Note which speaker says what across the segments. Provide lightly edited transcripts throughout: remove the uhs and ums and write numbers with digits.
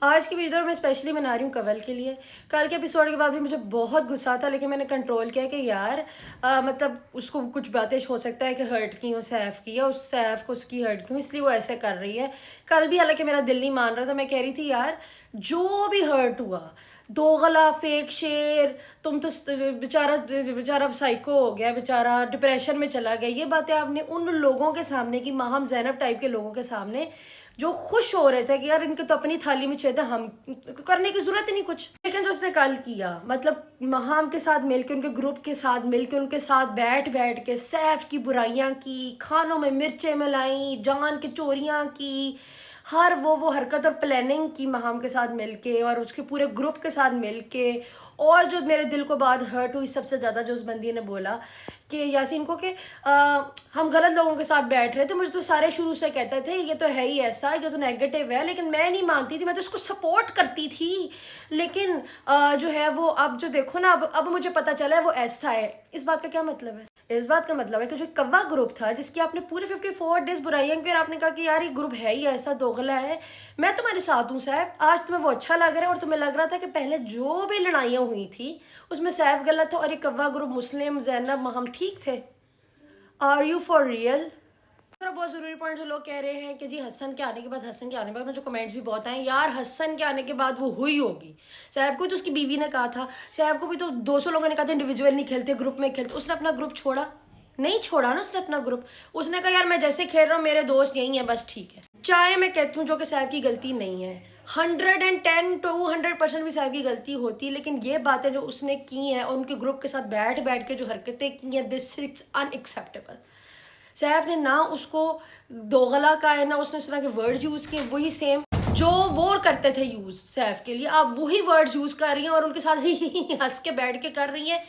Speaker 1: आज की वीडियो मैं स्पेशली बना रही हूँ कवल के लिए। कल के एपिसोड के बाद भी मुझे बहुत गुस्सा था, लेकिन मैंने कंट्रोल किया कि यार मतलब उसको कुछ बातें हो सकता है कि हर्ट की हो सैफ की, या उस सैफ को उसकी हर्ट की हो, इसलिए वो ऐसे कर रही है। कल भी हालांकि मेरा दिल नहीं मान रहा था, मैं कह रही थी यार जो भी हर्ट हुआ, दोगला फेक शेर, तुम तो बेचारा बेचारा साइको हो गया, बेचारा डिप्रेशन में चला गया, ये बातें आपने उन लोगों के सामने की, माहम जैनब टाइप के लोगों के सामने जो खुश हो रहे थे कि यार इनके तो अपनी थाली में छेद है, हम करने की जरूरत ही नहीं कुछ। लेकिन जो उसने कल किया, मतलब महाम के साथ मिलकर, उनके ग्रुप के साथ मिलकर, उनके साथ बैठ बैठ के सैफ की बुराइयां की, खानों में मिर्चें मिलाई, जान की चोरियां की, हर वो हरकत और प्लानिंग की महाम के साथ मिलके और उसके पूरे ग्रुप के साथ मिलके। और जो मेरे दिल को बात हर्ट हुई सबसे ज़्यादा, जो उस बंदी ने बोला कि यासीन को कि हम गलत लोगों के साथ बैठ रहे थे। मुझे तो सारे शुरू से कहते थे ये तो है ही ऐसा, ये तो नेगेटिव है, लेकिन मैं नहीं मानती थी, मैं तो इसको सपोर्ट करती थी। लेकिन जो है वो अब जो देखो ना, अब मुझे पता चला है वो ऐसा है। इस बात का क्या मतलब है? इस बात का मतलब है कि जो कव्वा ग्रुप था, जिसकी आपने पूरे 54 डेज बुराइयां की और आपने कहा कि यार ये ग्रुप है ही ऐसा, दोगला है, मैं तुम्हारे साथ हूँ सैफ, आज तुम्हें वो अच्छा लग रहा है। और तुम्हें लग रहा था कि पहले जो भी लड़ाइयाँ हुई थी उसमें सैफ गलत था और ये कव्वा ग्रुप मुस्लिम जैनब हम ठीक थे। Are you for real? बहुत ज़रूरी पॉइंट जो लोग कह रहे हैं कि जी हसन के आने के बाद, हसन के आने के बाद मुझे कमेंट्स भी बहुत आए, यार हसन के आने के बाद वो हुई होगी। सैफ को तो उसकी बीवी ने कहा था, सैफ को भी तो 200 लोगों ने कहा था इंडिविजुअल नहीं खेलते, ग्रुप में खेलते। उसने अपना ग्रुप छोड़ा? नहीं छोड़ा ना उसने अपना ग्रुप। उसने कहा यार मैं जैसे खेल रहा हूँ, मेरे दोस्त यही है, बस ठीक है। चाहे मैं कहती हूँ जो कि सैफ की गलती नहीं है, 110-200% भी सैफ की गलती होती, लेकिन ये बातें जो उसने की हैं और उनके ग्रुप के साथ बैठ बैठ के जो हरकतें की हैं, दिस इज अनएक्सेप्टेबल। सैफ ने ना उसको दोगला का है, ना उसने इस तरह के वर्ड्स यूज़ किए, वही सेम जो वो करते थे यूज़ सैफ के लिए, आप वही वर्ड्स यूज़ कर रही हैं और उनके साथ ही हंस के बैठ के कर रही हैं।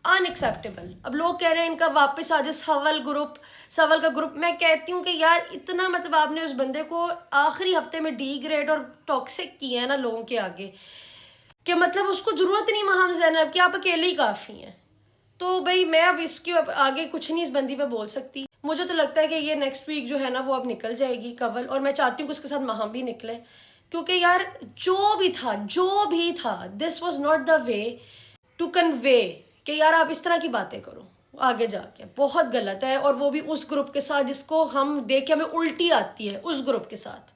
Speaker 1: अनएक्सेप्टेबल। अब लोग कह रहे हैं इनका वापस आ जाए सवल ग्रुप, सवल का ग्रुप। मैं कहती हूँ कि यार इतना मतलब आपने उस बंदे को आखिरी हफ्ते में डीग्रेड और टॉक्सिक किया है ना लोगों के आगे, कि मतलब उसको ज़रूरत नहीं महाम जैनब कि आप अकेले ही काफ़ी हैं। तो भाई मैं अब इसके आगे कुछ नहीं इस बंदी पे बोल सकती। मुझे तो लगता है कि ये नेक्स्ट वीक जो है ना वो अब निकल जाएगी कवल, और मैं चाहती हूँ कि उसके साथ महाम भी निकले, क्योंकि यार जो भी था this was not the way to convey कि यार आप इस तरह की बातें करो आगे जाके, बहुत गलत है। और वो भी उस ग्रुप के साथ जिसको हम देख के हमें उल्टी आती है, उस ग्रुप के साथ।